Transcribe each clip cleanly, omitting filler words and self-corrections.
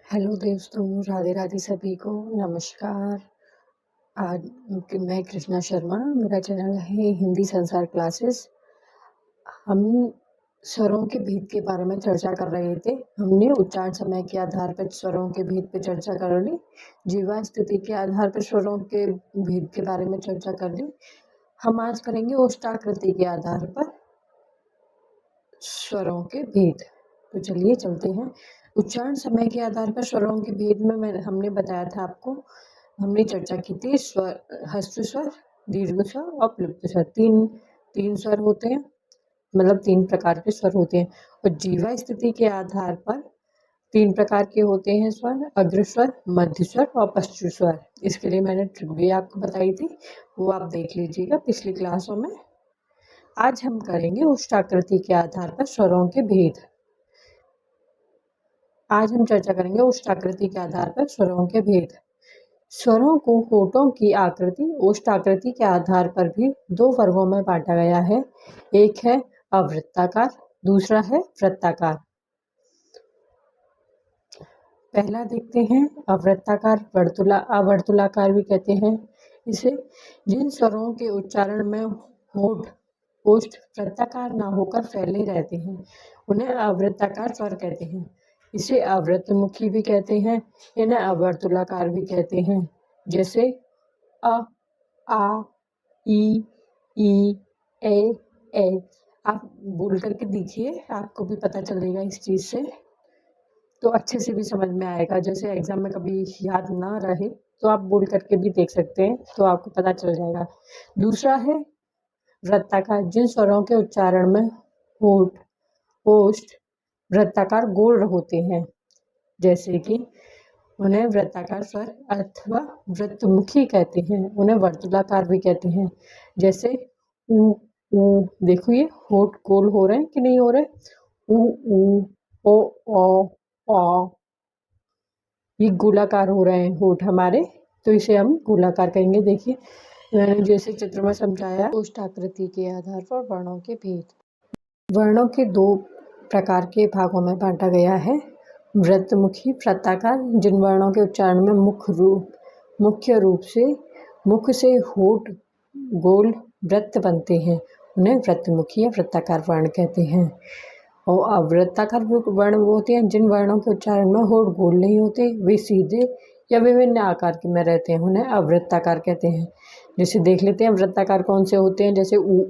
Hello दोस्तों, राधे राधे सभी को नमस्कार। आज मैं कृष्णा शर्मा, मेरा चैनल है हिंदी संसार क्लासेस। हम स्वरों के भेद के बारे में चर्चा कर रहे थे। हमने उच्चारण समय के आधार पर स्वरों के भेद पर चर्चा कर ली, जीवा स्थिति के आधार पर स्वरों के भेद के बारे में चर्चा कर ली। हम आज करेंगे ओष्ठाकृति के आधार पर स्वरों के भेद। तो चलिए चलते हैं। उच्चारण समय के आधार पर स्वरों के भेद में हमने बताया था आपको, हमने चर्चा की थी स्वर, ह्रस्व स्वर, दीर्घ स्वर और प्लुप्त स्वर। तीन स्वर होते हैं, मतलब 3 प्रकार के स्वर होते हैं। और जीवा स्थिति के आधार पर 3 प्रकार के होते हैं स्वर, अग्र स्वर, मध्य स्वर और पश्च स्वर। इसके लिए मैंने ट्रिक भी आपको बताई थी, वो आप देख लीजिएगा पिछली क्लासों में। आज हम करेंगे ओष्ठाकृति के आधार पर स्वरों के भेद। आज हम चर्चा करेंगे ओष्ठाकृति के आधार पर स्वरों के भेद। स्वरों को होठों की आकृति, ओष्ठाकृति के आधार पर भी 2 वर्गों में बांटा गया है। एक है अवृत्ताकार, दूसरा है वृत्ताकार। पहला देखते हैं अवृत्ताकार, अवर्तुलाकार भी कहते हैं इसे। जिन स्वरों के उच्चारण में होठ ओष्ठ वृत्ताकार न होकर फैले रहते हैं उन्हें अवृत्ताकार स्वर कहते हैं। इसे अवृतमुखी भी कहते हैं, इन्हें अवर्तुलाकार भी कहते हैं। जैसे अ, आ, ई, ए। आप बोल करके देखिए, आपको भी पता चलेगा इस चीज से, तो अच्छे से भी समझ में आएगा। जैसे एग्जाम में कभी याद ना रहे तो आप बोल करके भी देख सकते हैं, तो आपको पता चल जाएगा। दूसरा है वृत्ताकार, जिन स्वरों के उच्चारण में होठ ओष्ठ वृत्ताकार गोल होते हैं, जैसे कि उन्हें वृत्ताकार स्वर अथवा वृत्तमुखी कहते हैं। उन्हें वर्तुलाकार भी कहते हैं। जैसे ऊ ऊ, देखो ये होठ गोल हो रहे हैं कि नहीं हो रहे। ऊ ऊ, ओ औ, ये गोलाकार हो रहे हैं होठ हमारे, तो इसे हम गोलाकार कहेंगे। देखिए मैंने जैसे चित्र में समझाया। ओष्ठाकृति के आधार पर वर्णों के भेद। वर्णों के 2 प्रकार के भागों में बांटा गया है। वृत्तमुखी, वृत्ताकार, जिन वर्णों के उच्चारण में मुख्य रूप से मुख से होठ गोल वृत्त बनते हैं उन्हें वृत्तमुखी या वृत्ताकार वर्ण कहते हैं। और अवृत्ताकार वर्ण वो होते हैं जिन वर्णों के उच्चारण में होठ गोल नहीं होते, वे सीधे या विभिन्न आकार के में रहते हैं, उन्हें अवृत्ताकार कहते हैं। जैसे देख लेते हैं वृत्ताकार कौन से होते हैं। जैसे ऊ,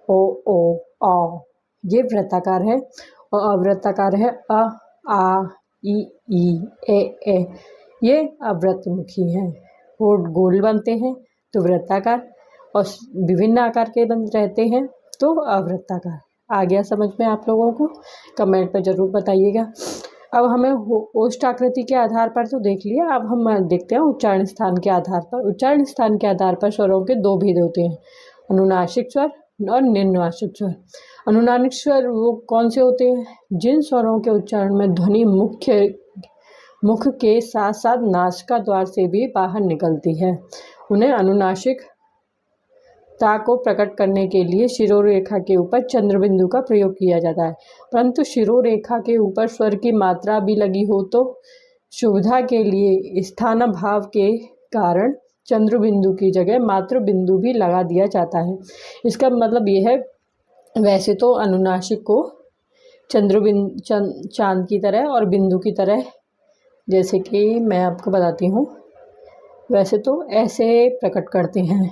ओ, आ, ये वृत्ताकार है। और अवृत्ताकार है आ, ई, ए। ये अवृतमुखी हैं। होठ गोल बनते हैं तो वृत्ताकार, और विभिन्न आकार के बन रहते हैं तो अवृत्ताकार। आ गया समझ में आप लोगों को? कमेंट पर जरूर बताइएगा। अब हमें ओष्ठाकृति के आधार पर तो देख लिया, अब हम देखते हैं उच्चारण स्थान के आधार पर। उच्चारण स्थान के आधार पर स्वरों के 2 भेद होते हैं, अनुनासिक स्वर और निम्नवाचक स्वर। अनुनासिक स्वर वो कौन से होते हैं? जिन स्वरों के उच्चारण में ध्वनि मुख के साथ साथ नासिका द्वार से भी बाहर निकलती है, उन्हें अनुनासिकता को प्रकट करने के लिए शिरोरेखा के ऊपर चंद्रबिंदु का प्रयोग किया जाता है। परंतु शिरोरेखा के ऊपर स्वर की मात्रा भी लगी हो तो सुविधा के लिए स्थानाभाव के कारण चंद्रबिंदु की जगह मात्र बिंदु भी लगा दिया जाता है। इसका मतलब ये है, वैसे तो अनुनासिक को चांद की तरह और बिंदु की तरह, जैसे कि मैं आपको बताती हूँ, वैसे तो ऐसे प्रकट करते हैं।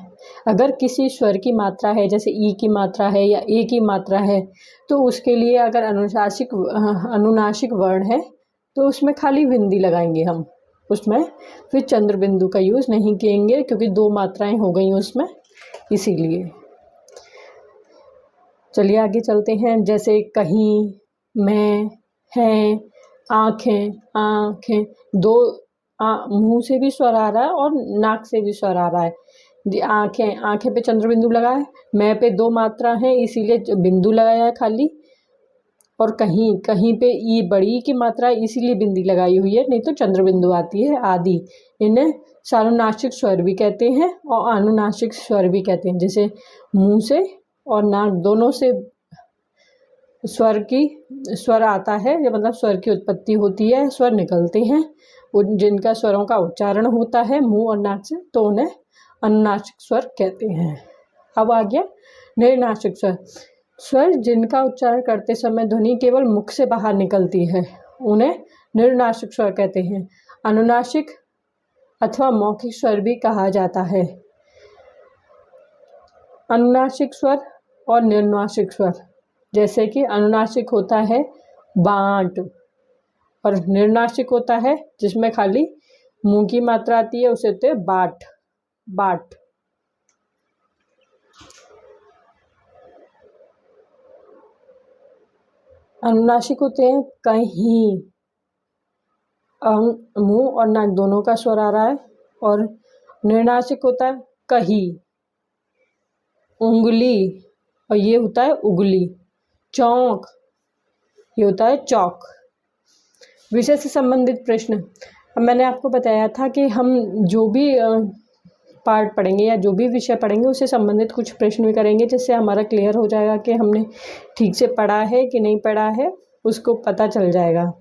अगर किसी स्वर की मात्रा है, जैसे ई की मात्रा है या ए की मात्रा है, तो उसके लिए अगर अनुनासिक वर्ण है तो उसमें खाली बिंदी लगाएंगे हम, उसमें फिर चंद्र बिंदु का यूज़ नहीं करेंगे, क्योंकि 2 मात्राएं हो गई उसमें, इसीलिए। चलिए आगे चलते हैं। जैसे कहीं, मैं, हैं, आँखें, 2 मुंह से भी स्वर आ रहा है और नाक से भी स्वर आ रहा है। आँखें पे चंद्र बिंदु लगा है, मैं पे 2 मात्रा है इसीलिए बिंदु लगाया है खाली, और कहीं पे ई बड़ी की मात्रा है इसीलिए बिंदी लगाई हुई है, नहीं तो चंद्र बिंदु आती है आदि। इन्हें सानुनासिक स्वर भी कहते हैं और अनुनासिक स्वर भी कहते हैं। जैसे मुंह से और नाक दोनों से स्वर आता है, ये मतलब स्वर की उत्पत्ति होती है, स्वर निकलते हैं, जिनका स्वरों का उच्चारण होता है मुंह और नाक से, तो उन्हें अनुनासिक स्वर कहते हैं। अब आ गया निर्नासिक स्वर। स्वर जिनका उच्चारण करते समय ध्वनि केवल मुख से बाहर निकलती है, उन्हें निर्नासिक स्वर कहते हैं। अनुनासिक अथवा मौखिक स्वर भी कहा जाता है। अनुनासिक स्वर और निर्नासिक स्वर, जैसे कि अनुनासिक होता है बांट और निर्नासिक होता है जिसमें खाली मुंह की मात्रा आती है, उसे होते हैं बाट बाट। अनुनासिक होते हैं कहीं, मुंह और नाक दोनों का स्वर आ रहा है, और निर्नासिक होता है कहीं, उंगली, और ये होता है उगली। चौक, ये होता है चौक। विषय से संबंधित प्रश्न। अब मैंने आपको बताया था कि हम जो भी पार्ट पढ़ेंगे या जो भी विषय पढ़ेंगे उससे संबंधित कुछ प्रश्न भी करेंगे, जिससे हमारा क्लियर हो जाएगा कि हमने ठीक से पढ़ा है कि नहीं पढ़ा है, उसको पता चल जाएगा।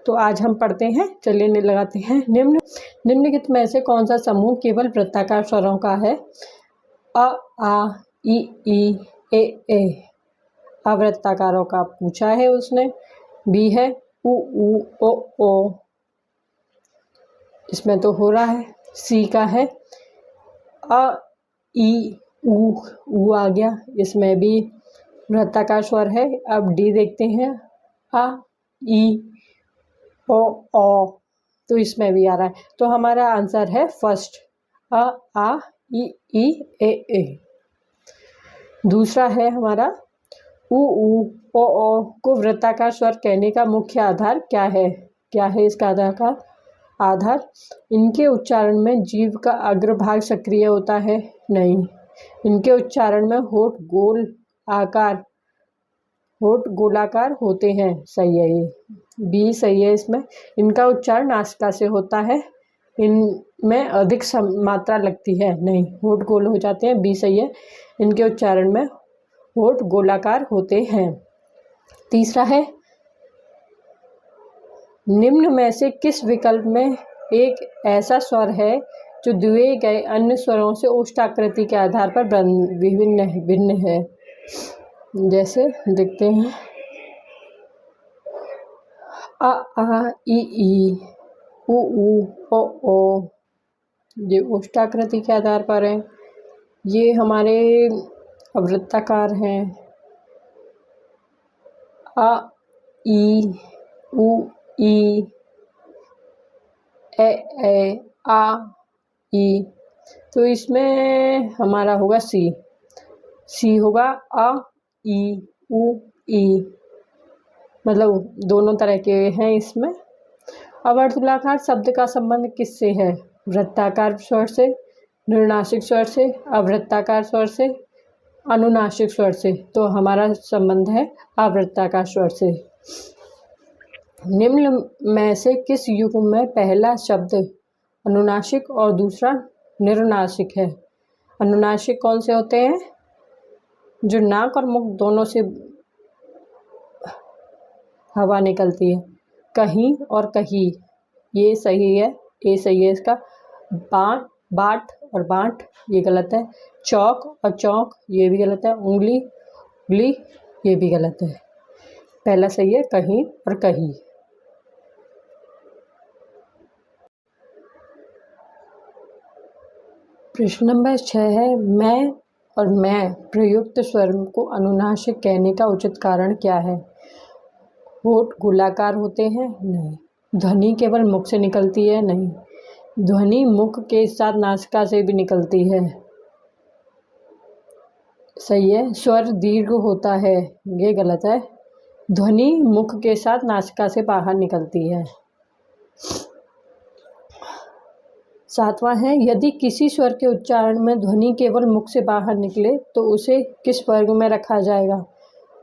तो आज हम पढ़ते हैं, चलिए लगाते हैं। निम्नलिखित में से कौन सा समूह केवल वृत्ताकार स्वरों का है? अ, आ, ई, ए। अवृत्ताकारों का पूछा है उसने। बी है उ, ओ। इसमें तो हो रहा है। सी का है अ, ई, उ आ गया, इसमें भी वृत्ताकार स्वर है। अब डी देखते हैं, अ, ई, ओ, तो इसमें भी आ रहा है। तो हमारा आंसर है फर्स्ट, अ, आ, ई, ए। दूसरा है हमारा उ, ओ को वृत्ताकार स्वर कहने का मुख्य आधार क्या है? क्या है इसका आधार? इनके उच्चारण में जीभ का अग्रभाग सक्रिय होता है? नहीं। इनके उच्चारण में होठ गोलाकार होते हैं? सही है, ये बी सही है इसमें। इनका उच्चारण नासिका से होता है? इनमें अधिक मात्रा लगती है? नहीं, होठ गोल हो जाते हैं, बी सही है। इनके उच्चारण में होठ गोलाकार होते हैं। तीसरा है, निम्न में से किस विकल्प में एक ऐसा स्वर है जो दिए गए अन्य स्वरों से ओष्ठाकृति के आधार पर भिन्न है? जैसे देखते हैं, आ, ई, उ, ओ, ये ओष्ठाकृति के आधार पर है। ये हमारे अवृत्ताकार हैं। आ, ई, उ, ई, ए, आ, ई। तो इसमें हमारा होगा सी होगा अ, ई, उ, ई, मतलब दोनों तरह के हैं इसमें। अवर्तुलाकार शब्द का संबंध किससे है? वृत्ताकार स्वर से, निर्नासिक स्वर से, अवृत्ताकार स्वर से, अनुनासिक स्वर से। तो हमारा संबंध है अवृत्ताकार स्वर से। निम्न में से किस युग्म में पहला शब्द अनुनासिक और दूसरा निर्नासिक है? अनुनासिक कौन से होते हैं? जो नाक और मुख दोनों से हवा निकलती है। कहीं और कहीं, ये सही है, ये सही है इसका। बाट और बांट, ये गलत है। चौक और चौक, ये भी गलत है। उंगली, ये भी गलत है। पहला सही है कहीं और कहीं। प्रश्न नंबर 6 है, मैं प्रयुक्त स्वर को अनुनासिक कहने का उचित कारण क्या है? होठ गोलाकार होते हैं? नहीं। ध्वनि केवल मुख से निकलती है? नहीं। ध्वनि मुख के साथ नासिका से भी निकलती है? सही है। स्वर दीर्घ होता है? ये गलत है। ध्वनि मुख के साथ नासिका से बाहर निकलती है। 7वां है, यदि किसी स्वर के उच्चारण में ध्वनि केवल मुख से बाहर निकले तो उसे किस वर्ग में रखा जाएगा?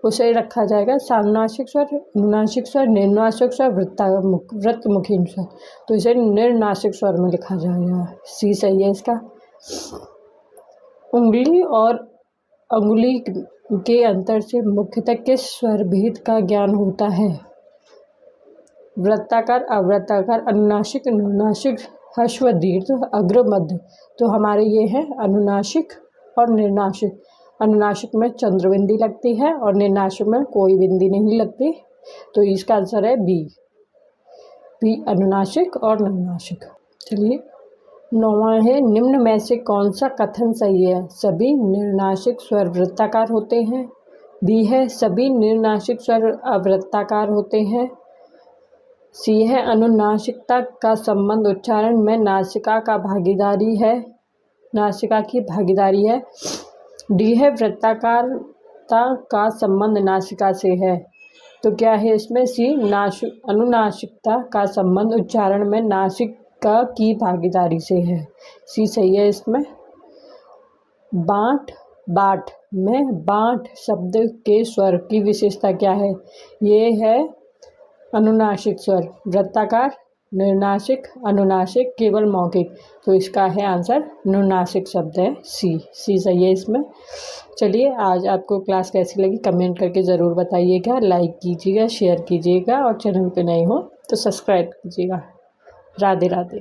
उसे रखा जाएगा सानुनासिक स्वर, अनुनासिक स्वर, निर्नासिक स्वर, वृत्तमुखी स्वर। तो इसे निर्नासिक स्वर में लिखा जाएगा। सी सही है इसका। उंगली और अंगुली के अंतर से मुख्यतः किस स्वर भेद का ज्ञान होता है? वृत्ताकार, अवृत्ताकार, अनुनासिक, अनुनासिक, ह्रस्व, दीर्घ, अग्र, मध्य। तो हमारे ये हैं अनुनासिक और निर्नासिक। अनुनासिक में चंद्रबिंदी लगती है और निर्नासिक में कोई बिंदी नहीं लगती। तो इसका आंसर है बी, अनुनासिक और निर्नासिक। चलिए 9वां है, निम्न में से कौन सा कथन सही है? सभी निर्नासिक स्वर वृत्ताकार होते हैं। बी है, सभी निर्नासिक स्वर अवृत्ताकार होते हैं। सी है, अनुनासिकता का संबंध उच्चारण में नासिका की भागीदारी है। डी है, वृत्ताकारता का संबंध नासिका से है। तो क्या है इसमें? सी, अनुनासिकता का संबंध उच्चारण में नासिका की भागीदारी से है। सी सही है इसमें। बाट में बाट शब्द के स्वर की विशेषता क्या है? ये है अनुनासिक स्वर, वृत्ताकार, निर्नासिक, अनुनासिक, केवल मौखिक। तो इसका है आंसर अनुनासिक शब्द है, सी सही है इसमें। चलिए आज आपको क्लास कैसी लगी कमेंट करके ज़रूर बताइएगा। लाइक कीजिएगा, शेयर कीजिएगा और चैनल पे नए हो तो सब्सक्राइब कीजिएगा। राधे राधे।